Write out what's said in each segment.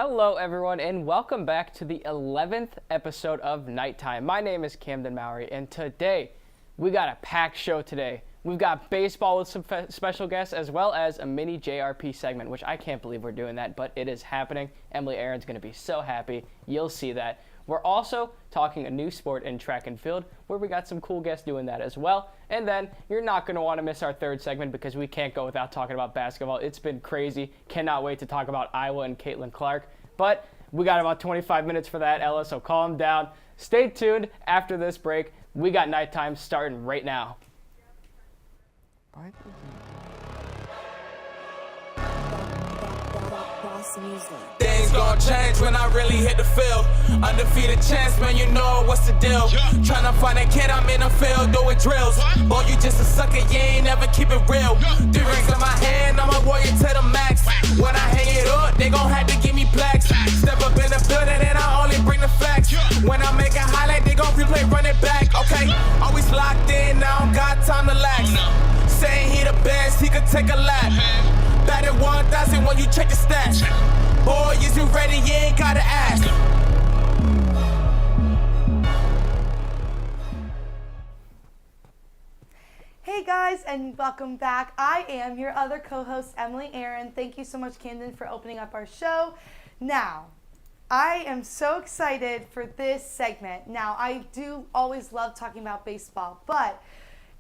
Hello, everyone, and welcome back to the 11th episode of KnightTime. My name is Camden Mowery, and today we got a packed show today. We've got baseball with some special guests, as well as a mini JRP segment, which I can't believe we're doing that, but it is happening. Emily Aaron's going to be so happy. You'll see that. We're also talking a new sport in track and field, where we got some cool guests doing that as well. And then you're not going to want to miss our third segment because we can't go without talking about basketball. It's been crazy. Cannot wait to talk about Iowa and Caitlin Clark. But we got about 25 minutes for that, Ella, so calm down. Stay tuned after this break. We got KnightTime starting right now. Things gon' change when I really hit the field. Undefeated chance, man, you know what's the deal. Tryna find a kid, I'm in the field doing drills. Boy, you just a sucker, you ain't never keep it real. 3 rings in my hand, I'm a warrior to the max. When I hang it up, they gon' have to give me plaques. Step up in the building and I only bring the facts. When I make a highlight, they gon' replay, run it back, okay? Always locked in, I don't got time to lax. Saying he the best, he could take a lap. Batted 1,000 when you check the stats. Boy, is you ready? You ain't gotta ask. Hey guys, and welcome back. I am your other co-host, Emily Aaron. Thank you so much, Camden, for opening up our show. Now, I am so excited for this segment. Now, I do always love talking about baseball, but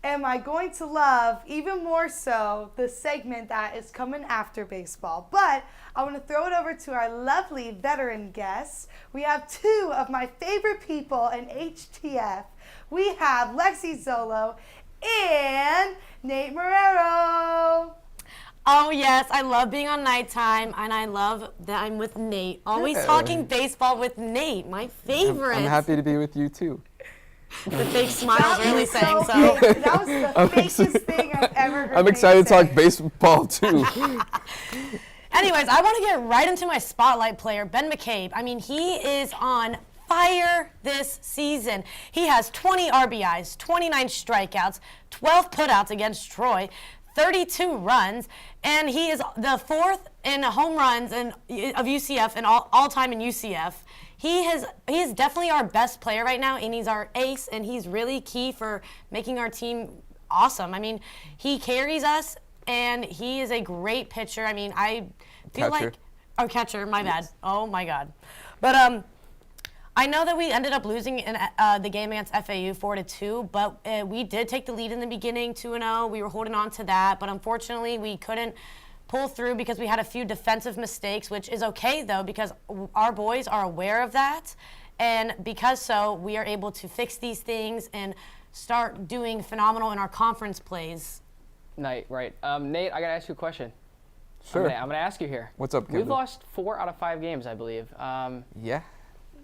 am I going to love even more so the segment that is coming after baseball? But I want to throw it over to our lovely veteran guests. We have 2 of my favorite people in HTF. We have Lexi Zollo and Nate Marrero. Oh, yes, I love being on KnightTime, and I love that I'm with Nate. Always talking baseball with Nate, my favorite. I'm happy to be with you, too. The fake smile's really saying so. That was the fakest thing I've ever heard. I'm excited to talk baseball, too. Anyways, I want to get right into my spotlight player, Ben McCabe. I mean, he is on fire this season. He has 20 RBIs, 29 strikeouts, 12 putouts against Troy, 32 runs, and he is the 4th in home runs of UCF and all time in UCF. He is definitely our best player right now, and he's our ace, and he's really key for making our team awesome. I mean, he carries us, and he is a great pitcher. I mean, I feel Catcher. like – oh, catcher, my bad. Oh, my God. But I know that we ended up losing in the game against FAU 4-2, but we did take the lead in the beginning, 2-0. We were holding on to that, but unfortunately we couldn't pull through because we had a few defensive mistakes, which is okay, though, because our boys are aware of that. And because so, we are able to fix these things and start doing phenomenal in our conference plays. Right. Nate, I got to ask you a question. Sure. I'm going to ask you here. What's up, We've Camden? lost 4 out of 5 games, I believe. Yeah.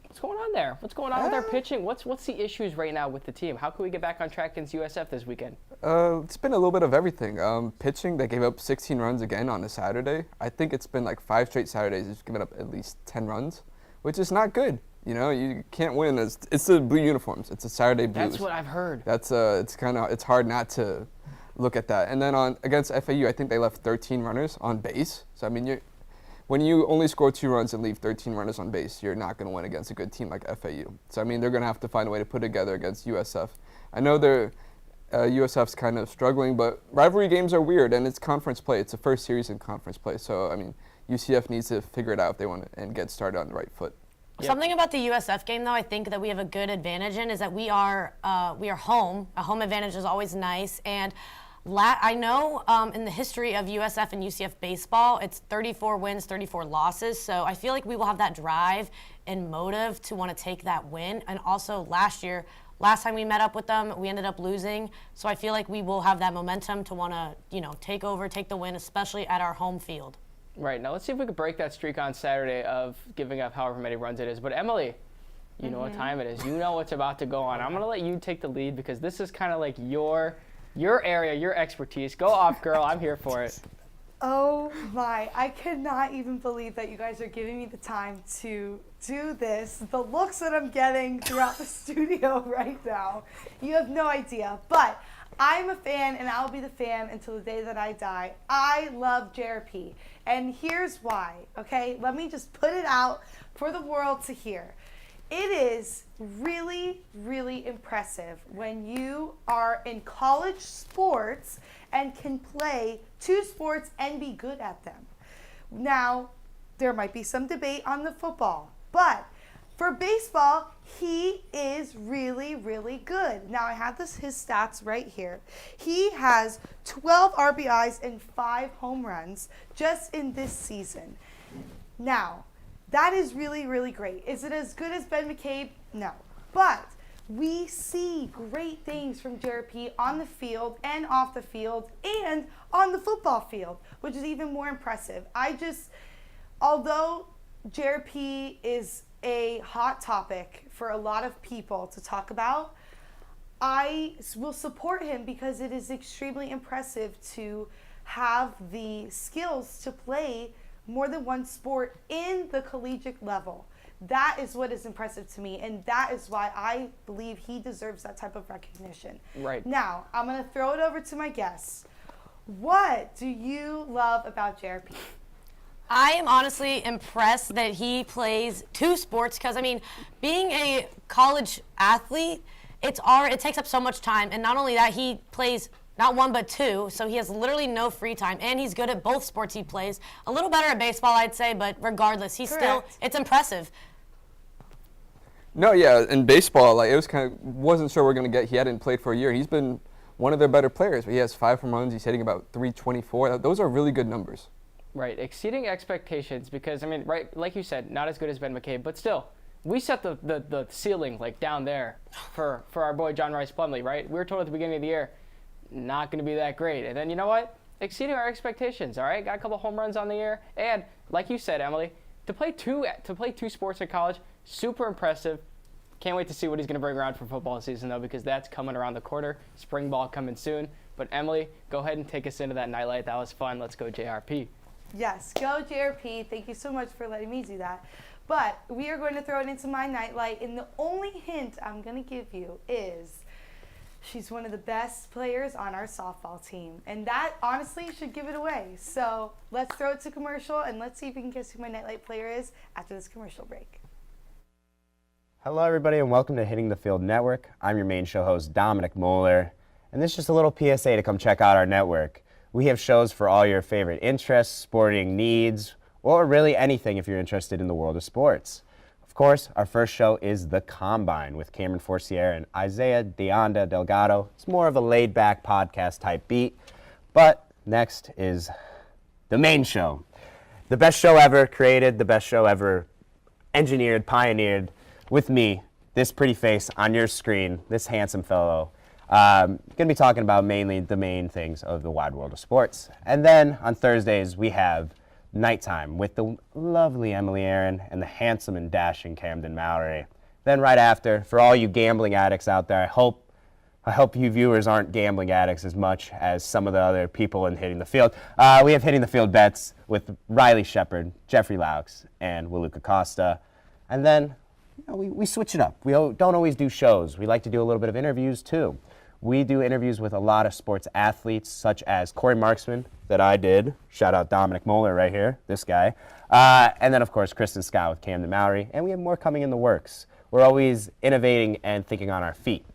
What's going on there? What's going on with our pitching? What's the issues right now with the team? How can we get back on track against USF this weekend? It's been a little bit of everything. Pitching, they gave up 16 runs again on a Saturday. I think it's been like 5 straight Saturdays they've given up at least 10 runs, which is not good. You know, you can't win. It's the blue uniforms. It's a Saturday Blues. That's what I've heard. That's it's hard not to look at that. And then against FAU, I think they left 13 runners on base. So I mean, when you only score 2 runs and leave 13 runners on base, you're not going to win against a good team like FAU. So, I mean, they're going to have to find a way to put it together against USF. I know USF's kind of struggling, but rivalry games are weird, and it's conference play. It's the first series in conference play. So, I mean, UCF needs to figure it out if they want to and get started on the right foot. Yep. Something about the USF game, though, I think that we have a good advantage in is that we are home. A home advantage is always nice, and I know in the history of USF and UCF baseball, it's 34 wins, 34 losses. So I feel like we will have that drive and motive to want to take that win. And also last time we met up with them, we ended up losing. So I feel like we will have that momentum to want to, take the win, especially at our home field. Right. Now let's see if we can break that streak on Saturday of giving up however many runs it is. But Emily, you know what time it is. You know what's about to go on. I'm going to let you take the lead because this is kind of like your area, your expertise. Go off, girl. I'm here for it. Oh my, I cannot even believe that you guys are giving me the time to do this. The looks that I'm getting throughout the studio right now, you have no idea. But I'm a fan, and I'll be the fan until the day that I die. I love JRP, and here's why, okay? Let me just put it out for the world to hear. It is really, really impressive when you are in college sports and can play 2 sports and be good at them. Now, there might be some debate on the football, but for baseball, he is really, really good. Now, I have his stats right here. He has 12 RBIs and 5 home runs just in this season. Now, that is really, really great. Is it as good as Ben McCabe? No. But we see great things from JRP on the field and off the field and on the football field, which is even more impressive. Although JRP is a hot topic for a lot of people to talk about, I will support him because it is extremely impressive to have the skills to play more than one sport in the collegiate level. That is what is impressive to me, and that is why I believe he deserves that type of recognition. Right. Now, I'm going to throw it over to my guests. What do you love about JRP? I am honestly impressed that he plays 2 sports because, I mean, being a college athlete, it takes up so much time. And not only that, he plays not 1 but 2, so he has literally no free time. And he's good at both sports he plays. A little better at baseball, I'd say, but regardless, it's impressive. No, yeah, in baseball, like it was wasn't sure we're gonna get. He hadn't played for a year. He's been one of their better players. He has 5 home runs. He's hitting about 324. Those are really good numbers. Right, exceeding expectations because, I mean, right, like you said, not as good as Ben McCabe, but still, we set the ceiling, like, down there for our boy John Rhys Plumlee, right? We were told at the beginning of the year, not going to be that great. And then, you know what? Exceeding our expectations, all right? Got a couple home runs on the year. And, like you said, Emily, to play two sports in college, super impressive. Can't wait to see what he's going to bring around for football season, though, because that's coming around the corner. Spring ball coming soon. But, Emily, go ahead and take us into that nightlight. That was fun. Let's go JRP. Yes, go JRP. Thank you so much for letting me do that. But we are going to throw it into my nightlight, and the only hint I'm going to give you is she's one of the best players on our softball team, and that honestly should give it away. So let's throw it to commercial, and let's see if we can guess who my nightlight player is after this commercial break. Hello, everybody, and welcome to Hitting the Field Network. I'm your main show host, Dominic Moeller, and this is just a little PSA to come check out our network. We have shows for all your favorite interests, sporting needs, or really anything if you're interested in the world of sports. Of course, our first show is The Combine with Cameron Forcier and Isaiah Deonda Delgado. It's more of a laid-back podcast type beat. But next is the main show. The best show ever created, the best show ever engineered, pioneered with me, this pretty face on your screen, this handsome fellow. Going to be talking about mainly the main things of the wide world of sports. And then on Thursdays, we have KnightTime with the lovely Emily Aaron and the handsome and dashing Camden Mowery. Then right after, for all you gambling addicts out there, I hope you viewers aren't gambling addicts as much as some of the other people in Hitting the Field. We have Hitting the Field bets with Riley Shepard, Jeffrey Laux, and Waluka Costa. And then we switch it up. We don't always do shows. We like to do a little bit of interviews too. We do interviews with a lot of sports athletes, such as Corey Marksman, that I did. Shout out Dominic Moeller right here, this guy. And then, of course, Kiersten Scott with Camden Mowery. And we have more coming in the works. We're always innovating and thinking on our feet.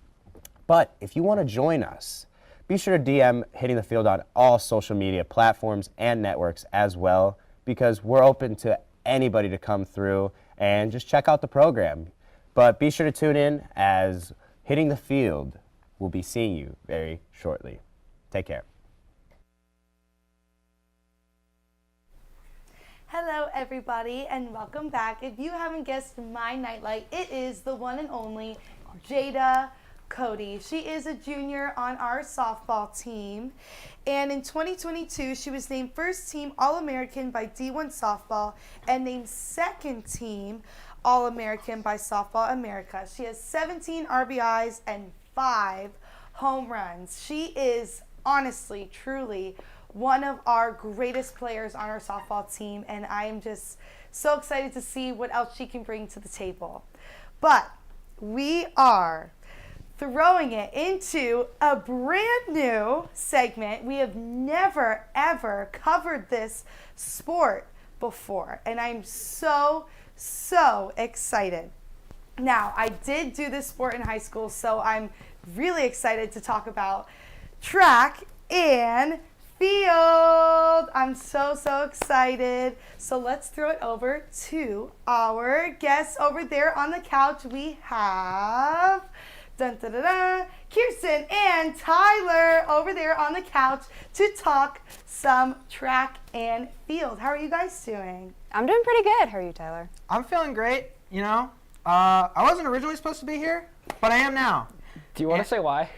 But if you want to join us, be sure to DM Hitting the Field on all social media platforms and networks as well, because we're open to anybody to come through and just check out the program. But be sure to tune in, as Hitting the Field will be seeing you very shortly. Take care. Hello, everybody, and welcome back. If you haven't guessed my nightlight, it is the one and only Jada Cody. She is a junior on our softball team, and in 2022, she was named first team All-American by D1 Softball and named second team All-American by Softball America. She has 17 RBIs and 5 home runs. She is honestly, truly one of our greatest players on our softball team, and I am just so excited to see what else she can bring to the table. But we are throwing it into a brand new segment. We have never, ever covered this sport before, and I'm so excited. Now, I did do this sport in high school, so I'm really excited to talk about track and field. I'm so excited. So let's throw it over to our guests over there on the couch. We have Kiersten and Tyler over there on the couch to talk some track and field. How are you guys doing? I'm doing pretty good. How are you, Tyler? I'm feeling great, you know. I wasn't originally supposed to be here, but I am now. Do you want to say why?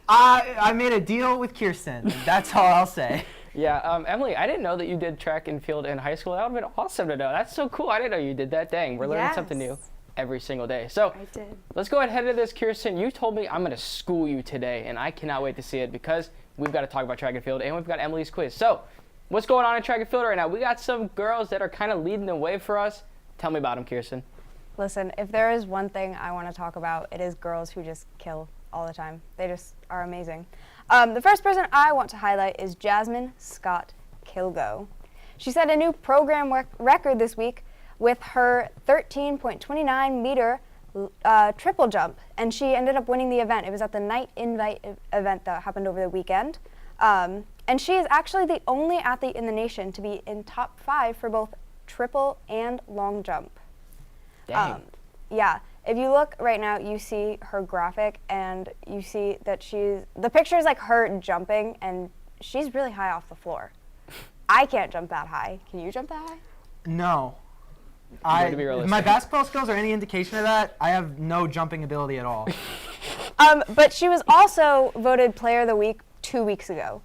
I made a deal with Kiersten. That's all I'll say. Yeah, Emily, I didn't know that you did track and field in high school. That would have been awesome to know. That's so cool. I didn't know you did that. Dang, we're learning something new every single day. So I did. Let's go ahead into this, Kiersten. You told me I'm going to school you today, and I cannot wait to see it because we've got to talk about track and field, and we've got Emily's quiz. So what's going on in track and field right now? We got some girls that are kind of leading the way for us. Tell me about them, Kiersten. Listen, if there is one thing I want to talk about, it is girls who just kill all the time. They just are amazing. The first person I want to highlight is Jasmine Scott Kilgo. She set a new program record this week with her 13.29 meter triple jump, and she ended up winning the event. It was at the Night Invite event that happened over the weekend. And she is actually the only athlete in the nation to be in top 5 for both triple and long jump. Dang. Yeah, if you look right now, you see her graphic, and you see that the picture is like her jumping, and she's really high off the floor. I can't jump that high. Can you jump that high? No. To be realistic. My basketball skills are any indication of that, I have no jumping ability at all. But she was also voted Player of the Week 2 weeks ago.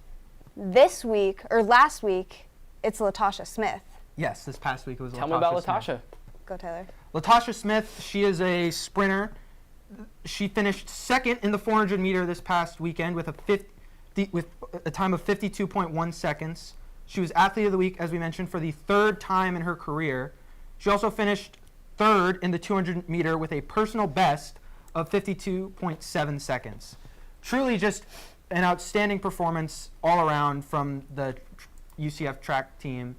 This week, or last week, it's Latasha Smith. Yes, this past week it was Tell me about Smith. Latasha. Go, Taylor. Latasha Smith, she is a sprinter. She finished second in the 400 meter this past weekend with a time of 52.1 seconds. She was Athlete of the Week, as we mentioned, for the 3rd time in her career. She also finished 3rd in the 200 meter with a personal best of 52.7 seconds. Truly just an outstanding performance all around from the UCF track team.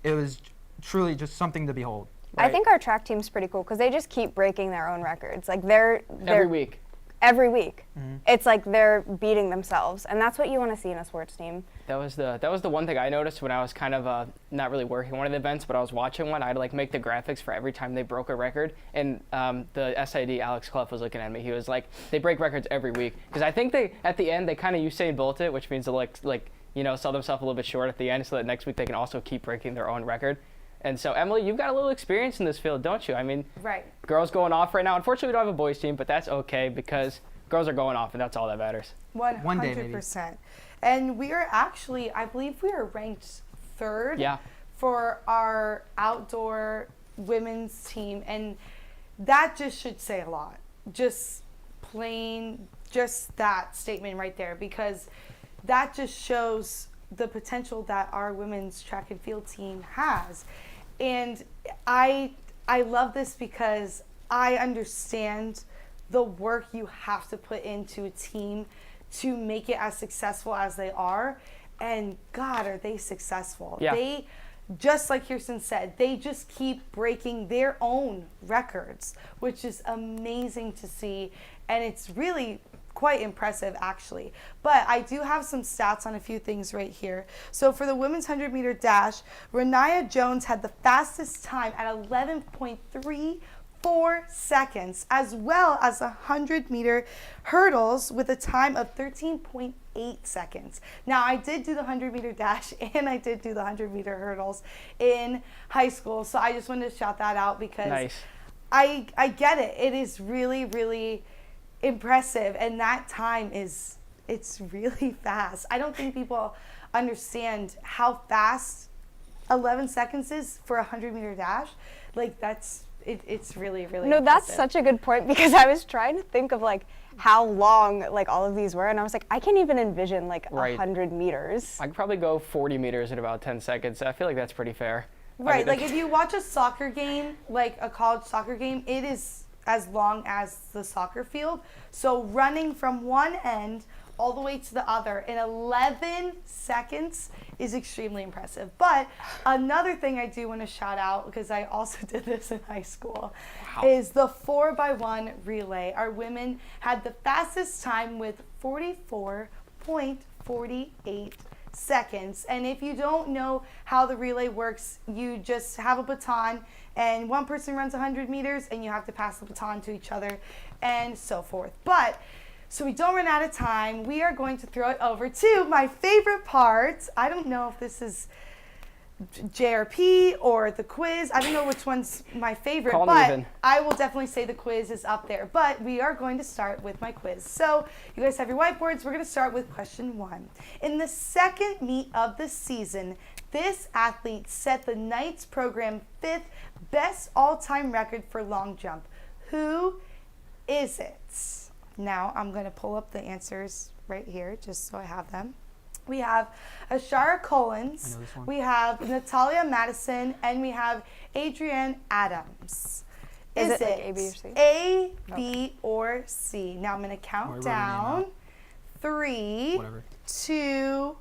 It was truly just something to behold. Right. I think our track team's pretty cool because they just keep breaking their own records. Like they're every week. Every week. Mm-hmm. It's like they're beating themselves, and that's what you want to see in a sports team. That was the one thing I noticed when I was kind of not really working one of the events, but I was watching one. I'd like make the graphics for every time they broke a record, and the SID Alex Clough was looking at me. He was like, they break records every week because I think they at the end they kind of Usain Bolt it, which means to like sell themselves a little bit short at the end, so that next week they can also keep breaking their own record. And so, Emily, you've got a little experience in this field, don't you? I mean, right. Girls going off right now. Unfortunately, we don't have a boys team, but that's okay because girls are going off, and that's all that matters. 100%. One day, maybe. And we are actually, I believe we are ranked 3rd for our outdoor women's team. And that just should say a lot. Just that statement right there, because that just shows the potential that our women's track and field team has. And I love this because I understand the work you have to put into a team to make it as successful as they are. And God, are they successful. Yeah. They, just like Kiersten said, they just keep breaking their own records, which is amazing to see. And it's really quite impressive, actually. But I do have some stats on a few things right here. So for the women's 100-meter dash, Renaya Jones had the fastest time at 11.34 seconds, as well as the 100-meter hurdles with a time of 13.8 seconds. Now, I did do the 100-meter dash and I did do the 100-meter hurdles in high school, so I just wanted to shout that out because nice. I get it. It is really, really impressive, and that time it's really fast. I don't think people understand how fast 11 seconds is for a 100-meter dash. Like it's really, really No, impressive. that's such a good point because I was trying to think of like how long like all of these were, and I was like, I can't even envision like 100 meters. I could probably go 40 meters in about 10 seconds. I feel like that's pretty fair. Right, I mean, like if you watch a soccer game, like a college soccer game, it is as long as the soccer field. So running from one end all the way to the other in 11 seconds is extremely impressive. But another thing I do want to shout out, because I also did this in high school, is the 4x1 relay. Our women had the fastest time with 44.48 seconds. And if you don't know how the relay works, you just have a baton and one person runs 100 meters and you have to pass the baton to each other and so forth. But so we don't run out of time, we are going to throw it over to my favorite part. I don't know if this is JRP or the quiz. I don't know which one's my favorite, but I will definitely say the quiz is up there. But we are going to start with my quiz. So you guys have your whiteboards. We're going to start with question 1. In the second meet of the season, this athlete set the Knights program 5th best all-time record for long jump. Who is it? Now I'm going to pull up the answers right here just so I have them. We have Ashara Collins, we have Natalia Madison, and we have Adrienne Adams. Is it like A, B, or C? A, B, or C? Now I'm going to count down. 3, 2,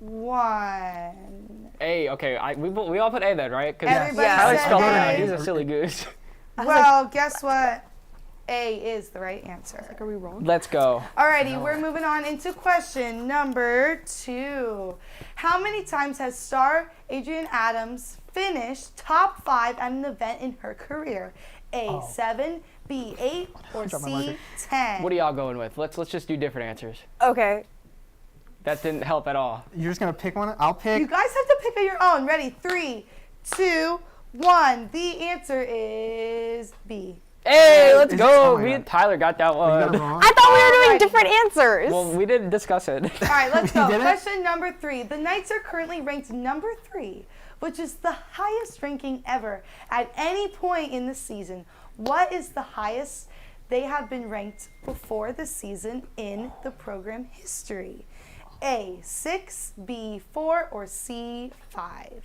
1. A, okay. We all put A then, right? Everybody Tyler said spelled it A. out. He's a silly goose. Well, guess what? A is the right answer. Are we wrong? Let's go. Alrighty, we're moving on into question number 2. How many times has star Adrienne Adams finished top 5 at an event in her career? A, 7, B, 8, or C, 10? What are y'all going with? Let's just do different answers. Okay. That didn't help at all. You're just gonna pick one? I'll pick. You guys have to pick your own. Ready? 3, 2, 1. The answer is B. Hey, let's Is go. it- Me and Tyler got that You got it one. wrong? I thought we were doing Alrighty. different answers. Well, we didn't discuss it. All right, let's go. did it? Question number 3. The Knights are currently ranked number 3, which is the highest ranking ever at any point in the season. What is the highest they have been ranked before the season in the program history? A, 6, B, 4, or C, 5?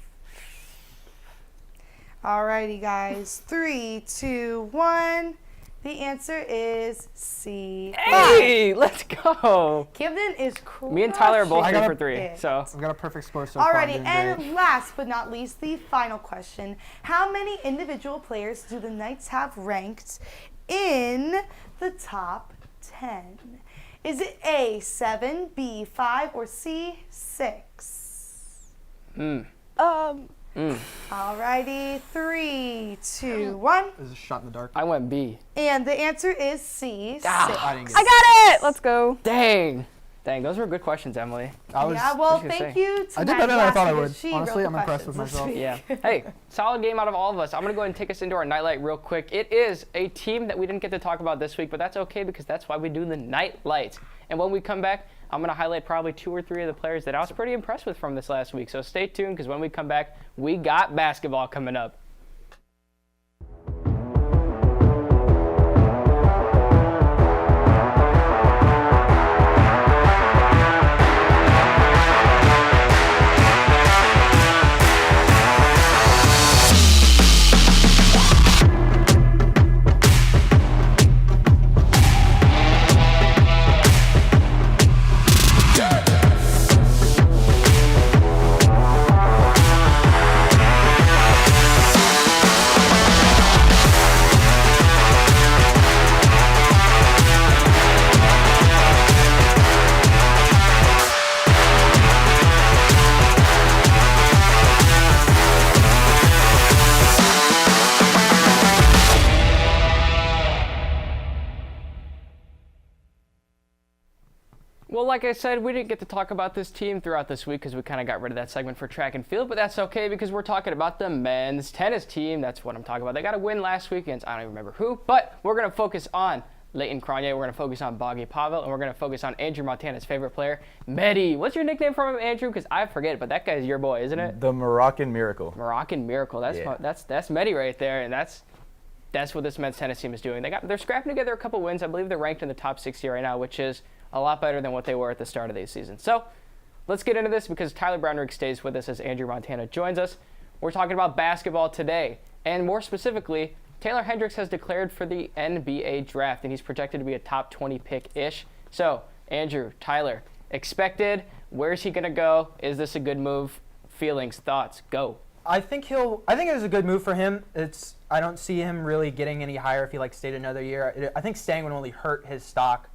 Alrighty, guys. 3, 2, 1. The answer is C. Hey, let's go. Camden is crushing. Me and Tyler are both I 3 got for a- 3. So I've got a perfect score so far. Alrighty, doing and great. last but not least, the final question. How many individual players do the Knights have ranked in the top 10? Is it A, 7, B, 5, or C, 6? Alrighty, 3, 2, 1. This is a shot in the dark. I went B. And the answer is C, 6. I didn't get I it. got it. Let's go. Dang, those were good questions, Emily. I was, Yeah, well, gonna thank say. you to I did my better than I class thought I because would. she Honestly, wrote I'm the impressed with questions this myself. week. Yeah. Hey, solid game out of all of us. I'm going to go ahead and take us into our nightlight real quick. It is a team that we didn't get to talk about this week, but that's okay because that's why we do the night lights. And when we come back, I'm going to highlight probably 2 or 3 of the players that I was pretty impressed with from this last week. So stay tuned because when we come back, we got basketball coming up. Well, like I said, we didn't get to talk about this team throughout this week because we kind of got rid of that segment for track and field, but that's okay because we're talking about the men's tennis team. That's what I'm talking about. They got a win last week against I don't even remember who, but we're going to focus on Leighton Cronje, we're going to focus on Boggy Pavel, and we're going to focus on Andrew Montana's favorite player, Mehdi. What's your nickname for him, Andrew? Because I forget, but that guy's your boy, isn't it? The Moroccan Miracle. Moroccan Miracle. That's Yeah. that's Mehdi right there, and that's what this men's tennis team is doing. They're scrapping together a couple wins. I believe they're ranked in the top 60 right now, which is a lot better than what they were at the start of the season. So let's get into this because Tyler Brownrigg stays with us as Andrew Montana joins us. We're talking about basketball today, and more specifically, Taylor Hendricks has declared for the NBA draft, and he's projected to be a top 20 pick-ish. So, Andrew, Tyler, expected, where's he going to go? Is this a good move? Feelings, thoughts, go. I think it was a good move for him. I don't see him really getting any higher if he stayed another year. I think staying would only hurt his stock.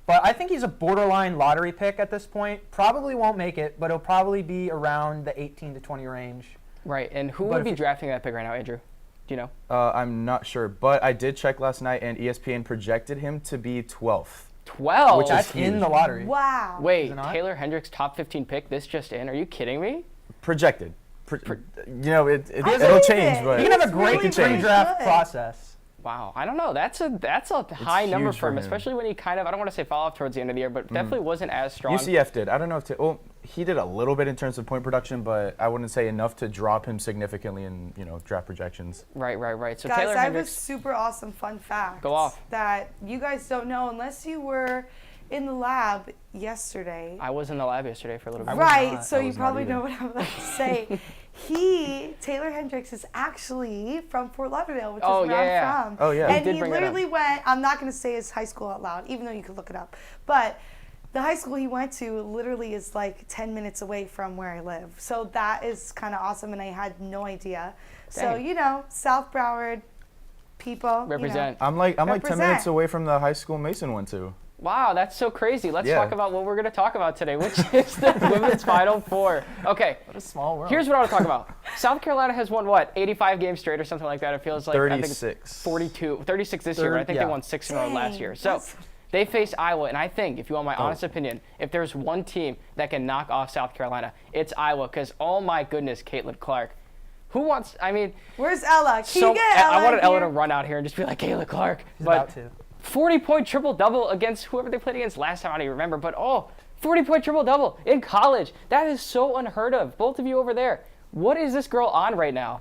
But I think he's a borderline lottery pick at this point. Probably won't make it, but he'll probably be around the 18 to 20 range. Right, and who would be drafting that pick right now, Andrew? Do you know? I'm not sure, but I did check last night, and ESPN projected him to be 12th. 12? Which That's is huge. in the lottery. Wow. Wait, Is it not? Taylor Hendricks top 15 pick, this just in? Are you kidding me? Projected. It'll believe change, it. but You can have a It's great really pre-draft good. process. Wow, I don't know. That's a high number huge for him, for him. especially when he kind of, I don't want to say fall off towards the end of the year, but definitely wasn't as strong. UCF did. I don't know if he did a little bit in terms of point production, but I wouldn't say enough to drop him significantly in draft projections. Right. So Guys, Taylor I have a Hendricks, super awesome fun fact. Go off. That you guys don't know unless you were in the lab yesterday. I was in the lab yesterday for a little bit. Right, not. so I you was not probably either. know what I'm about to say. Taylor Hendricks is actually from Fort Lauderdale, which Oh, is where yeah. I'm from. Oh, yeah. And You did he bring that up. literally went, I'm not going to say his high school out loud, even though you could look it up. But the high school he went to literally is 10 minutes away from where I live. So that is kind of awesome, and I had no idea. So, Dang. South Broward people. Represent. I'm like 10 Represent. minutes away from the high school Mason went to. Wow, that's so crazy. Let's Yeah. talk about what we're going to talk about today, which is the women's Final Four. Okay, What a small world. here's what I want to talk about. South Carolina has won, 85 games straight or something like that? It feels like, I think it's 36. 36 this year, but I think they Yeah. won 6 in a row last Dang, year. So that's- they face Iowa, and I think, if you want my Oh. honest opinion, if there's one team that can knock off South Carolina, it's Iowa, because, oh my goodness, Caitlin Clark. Who wants, Where's Ella? Can you get Ella I wanted Ella here? to run out here and just be like, Caitlin Clark. He's But about to. 40-point triple-double against whoever they played against last time, I don't even remember. But, 40-point triple-double in college. That is so unheard of. Both of you over there. What is this girl on right now?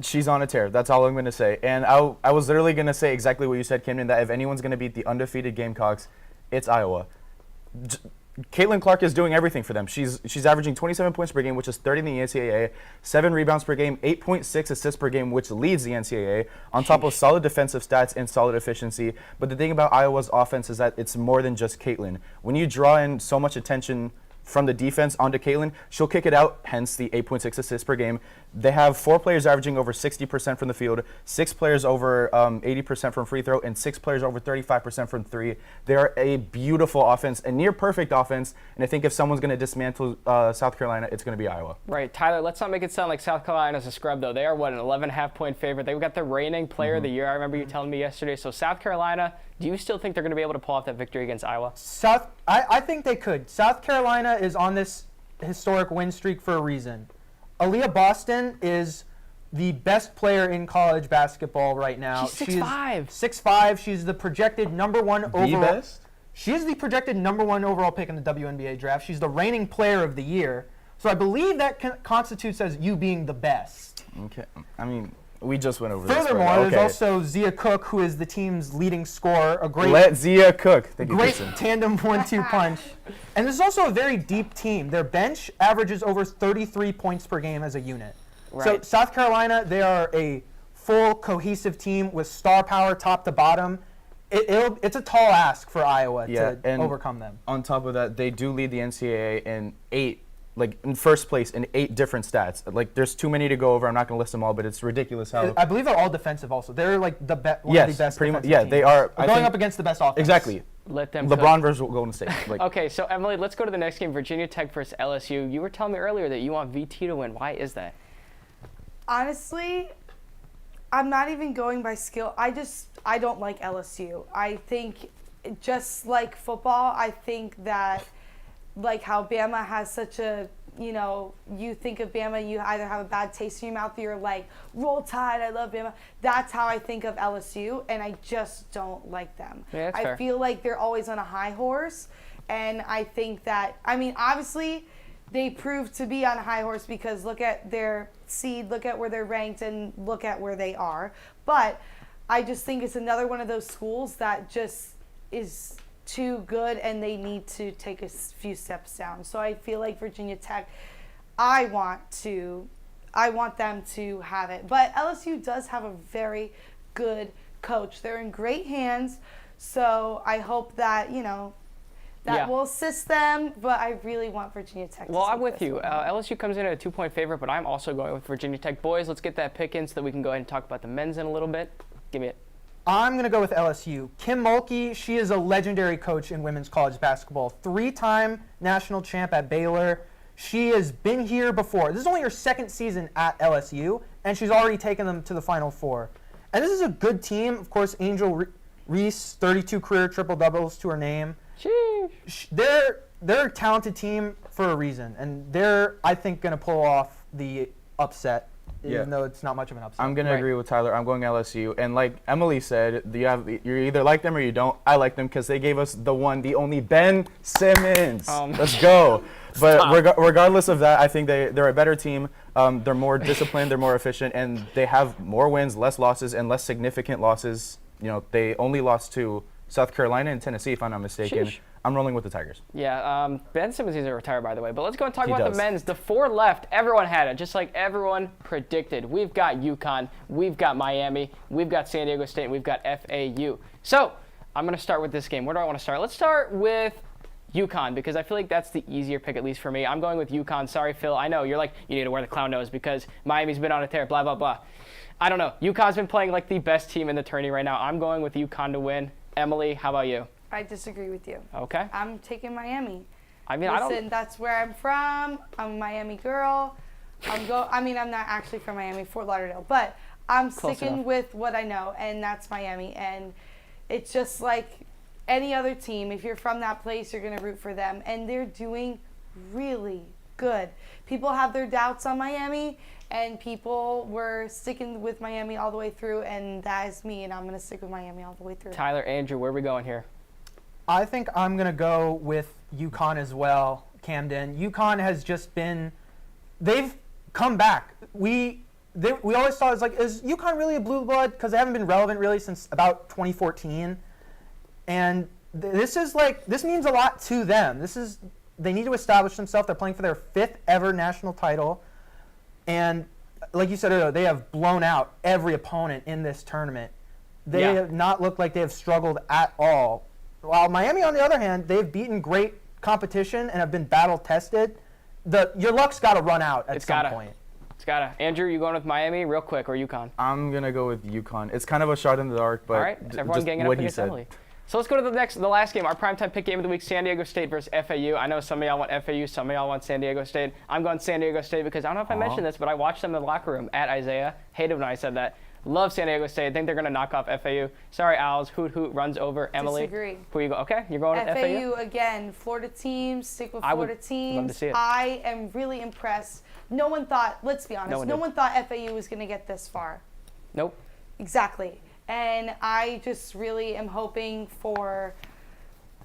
She's on a tear. That's all I'm going to say. And I was literally going to say exactly what you said, Camden, that if anyone's going to beat the undefeated Gamecocks, it's Iowa. Caitlin Clark is doing everything for them. She's averaging 27 points per game, which is 30 in the NCAA, 7 rebounds per game, 8.6 assists per game, which leads the NCAA, on top of solid defensive stats and solid efficiency. But the thing about Iowa's offense is that it's more than just Caitlin. When you draw in so much attention from the defense onto Caitlin, she'll kick it out, hence the 8.6 assists per game. They have 4 players averaging over 60% from the field, 6 players over 80% from free throw, and 6 players over 35% from 3. They are a beautiful offense, a near perfect offense, and I think if someone's going to dismantle South Carolina, it's going to be Iowa. Right, Tyler, let's not make it sound like South Carolina's a scrub, though. They are, an 11.5-point favorite. They've got the reigning player of the year. I remember you telling me yesterday. So South Carolina, do you still think they're going to be able to pull off that victory against Iowa? I think they could. South Carolina is on this historic win streak for a reason. Aaliyah Boston is the best player in college basketball right now. She's 6'5". 6'5". She's the projected number 1 overall. best? She is the projected number 1 overall pick in the WNBA draft. She's the reigning player of the year. So I believe that constitutes as you being the best. Okay. I mean, we just went over this. Furthermore, but there's also Zia Cook, who is the team's leading scorer. A great Let Zia cook. Thank you, Great Kiersten. tandem 1-2 punch. And this is also a very deep team. Their bench averages over 33 points per game as a unit. So Right. South Carolina, they are a full cohesive team with star power top to bottom. It's a tall ask for Iowa to and overcome them. On top of that, they do lead the NCAA in 8, in first place in 8 different stats. There's too many to go over. I'm not going to list them all, but it's ridiculous how. I believe they're all defensive also. They're one of the Yes, best pretty much. defensive Yeah, teams. they are. They're I going think- up against the best offense. Exactly. Let them cook. LeBron versus Golden State. Okay, so Emily, let's go to the next game, Virginia Tech versus LSU. You were telling me earlier that you want VT to win. Why is that? Honestly, I'm not even going by skill. I don't like LSU. I think just like football, I think that how Bama has such a, you think of Bama, you either have a bad taste in your mouth or you're like, roll tide, I love Bama. That's how I think of LSU, and I just don't like them. Yeah, that's I fair. feel like they're always on a high horse, and I think that, obviously, they prove to be on a high horse because look at their seed, look at where they're ranked, and look at where they are. But I just think it's another one of those schools that just is too good and they need to take a few steps down. So I feel like Virginia Tech, I want to I want them to have it. But LSU does have a very good coach. They're in great hands. So I hope that, that will assist them. But I really want Virginia Tech to Well, I'm take with this you. one. LSU comes in at a 2-point favorite, but I'm also going with Virginia Tech. Boys, let's get that pick in so that we can go ahead and talk about the men's in a little bit. Give me it. I'm going to go with LSU. Kim Mulkey, she is a legendary coach in women's college basketball. 3-time national champ at Baylor. She has been here before. This is only her second season at LSU, and she's already taken them to the Final Four. And this is a good team. Of course, Angel Reese, 32 career triple-doubles to her name. Sheesh. They're a talented team for a reason, and they're, I think, going to pull off the upset, even though it's not much of an upset. I'm going to agree with Tyler. I'm going LSU. And like Emily said, you either like them or you don't. I like them because they gave us the one, the only Ben Simmons. Let's go. But regardless of that, I think they're a better team. They're more disciplined, they're more efficient, and they have more wins, less losses, and less significant losses. They only lost to South Carolina and Tennessee, if I'm not mistaken. Sheesh. I'm rolling with the Tigers. Yeah, Ben Simmons needs to retire, by the way. But let's go and talk He about does. the men's. The 4 left, everyone had it, just like everyone predicted. We've got UConn, we've got Miami, we've got San Diego State, and we've got FAU. So I'm going to start with this game. Where do I want to start? Let's start with UConn, because I feel like that's the easier pick, at least for me. I'm going with UConn. Sorry, Phil. I know you're like, you need to wear the clown nose because Miami's been on a tear, blah, blah, blah. I don't know. UConn's been playing like the best team in the tourney right now. I'm going with UConn to win. Emily, how about you? I disagree with you. Okay. I'm taking Miami. I mean, Listen, that's where I'm from. I'm a Miami girl. I'm not actually from Miami, Fort Lauderdale, but I'm Close sticking enough. with what I know, and that's Miami. And it's just like any other team. If you're from that place, you're going to root for them. And they're doing really good. People have their doubts on Miami, and people were sticking with Miami all the way through, and that is me, and I'm going to stick with Miami all the way through. Tyler, Andrew, where are we going here? I think I'm going to go with UConn as well, Camden. UConn has just been – they've come back. We always thought, it's like, is UConn really a blue blood? Because they haven't been relevant really since about 2014. And this means a lot to them. They need to establish themselves. They're playing for their 5th ever national title. And like you said earlier, they have blown out every opponent in this tournament. They have not looked like they have struggled at all. While Miami, on the other hand, they've beaten great competition and have been battle-tested. Your luck's got to run out at some point. It's got to. Andrew, you going with Miami real quick or UConn? I'm going to go with UConn. It's kind of a shot in the dark, but All right, everyone just ganging up what he against said. Emily. So let's go to the last game, our primetime pick game of the week, San Diego State versus FAU. I know some of y'all want FAU, some of y'all want San Diego State. I'm going San Diego State because I don't know if I mentioned this, but I watched them in the locker room at Isaiah. Hated when I said that. Love San Diego State. I think they're going to knock off FAU. Sorry, Owls. Hoot, hoot, runs over. Emily. Disagree. Who you go? Okay, you're going with FAU? Again, Florida team, stick with I would Florida teams. love to see it. I am really impressed. No one thought, let's be honest, no one thought FAU was going to get this far. Nope. Exactly. And I just really am hoping for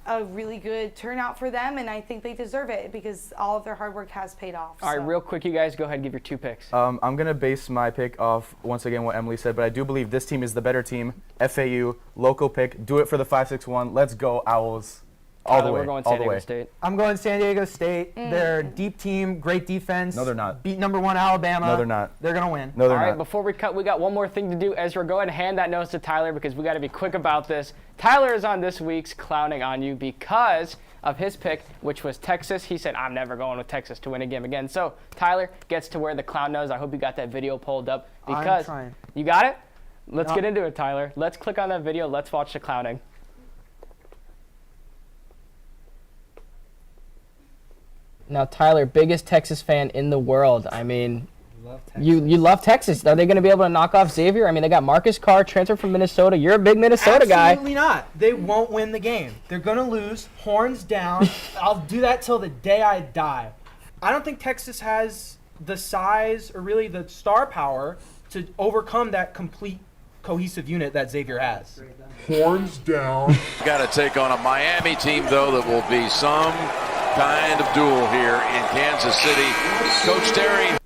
a really good turnout for them, and I think they deserve it because all of their hard work has paid off. All right, real quick, you guys go ahead and give your 2 picks. I'm going to base my pick off, once again, what Emily said, but I do believe this team is the better team. FAU, local pick, do it for the 5-6-1. Let's go, Owls. All the way. We're going all San the Diego way. State. I'm going San Diego State. They're a deep team, great defense. No, they're not. Beat number 1 Alabama. No, they're not. They're going to win. No, they're All right, not. before we cut, we got one more thing to do. Ezra, go ahead and hand that nose to Tyler because we got to be quick about this. Tyler is on this week's Clowning on You because of his pick, which was Texas. He said, I'm never going with Texas to win a game again. So Tyler gets to wear the clown nose. I hope you got that video pulled up because I'm trying. You got it? Let's get into it, Tyler. Let's click on that video. Let's watch the clowning. Now, Tyler, biggest Texas fan in the world. I mean, you love Texas. Are they going to be able to knock off Xavier? I mean, they got Marcus Carr, transfer from Minnesota. You're a big Minnesota guy. Absolutely not. They won't win the game. They're going to lose, horns down. I'll do that till the day I die. I don't think Texas has the size or really the star power to overcome that complete cohesive unit that Xavier has. Horns down. Got to take on a Miami team, though, that will be some kind of duel here in Kansas City. Coach Terry.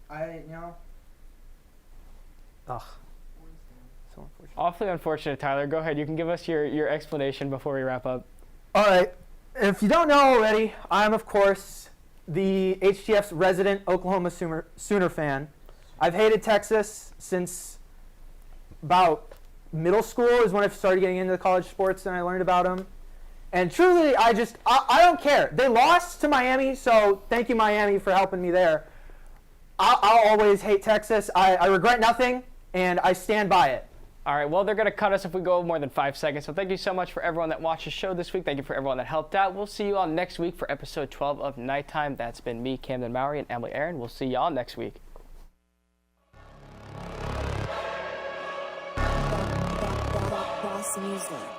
Awfully unfortunate, Tyler. Go ahead. You can give us your explanation before we wrap up. All right. If you don't know already, I'm, of course, the HTF's resident Oklahoma Sooner fan. I've hated Texas since about middle school is when I started getting into college sports and I learned about them. And truly, I don't care. They lost to Miami, so thank you, Miami, for helping me there. I'll always hate Texas. I regret nothing, and I stand by it. All right, well, they're going to cut us if we go more than 5 seconds. So thank you so much for everyone that watched the show this week. Thank you for everyone that helped out. We'll see you all next week for episode 12 of Nighttime. That's been me, Camden Mowery, and Emily Aaron. We'll see y'all next week.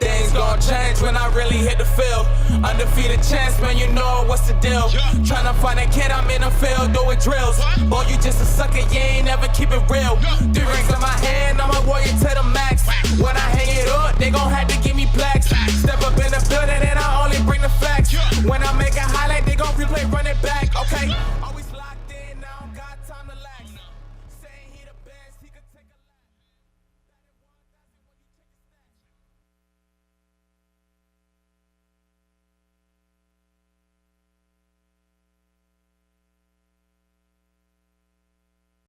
Things gon' change when I really hit the field. Undefeated champs, man, you know what's the deal. Tryna find a kid, I'm in the field doing drills. Boy, you just a sucker, you ain't never keep it real. 3 rings in my hand, I'm a warrior.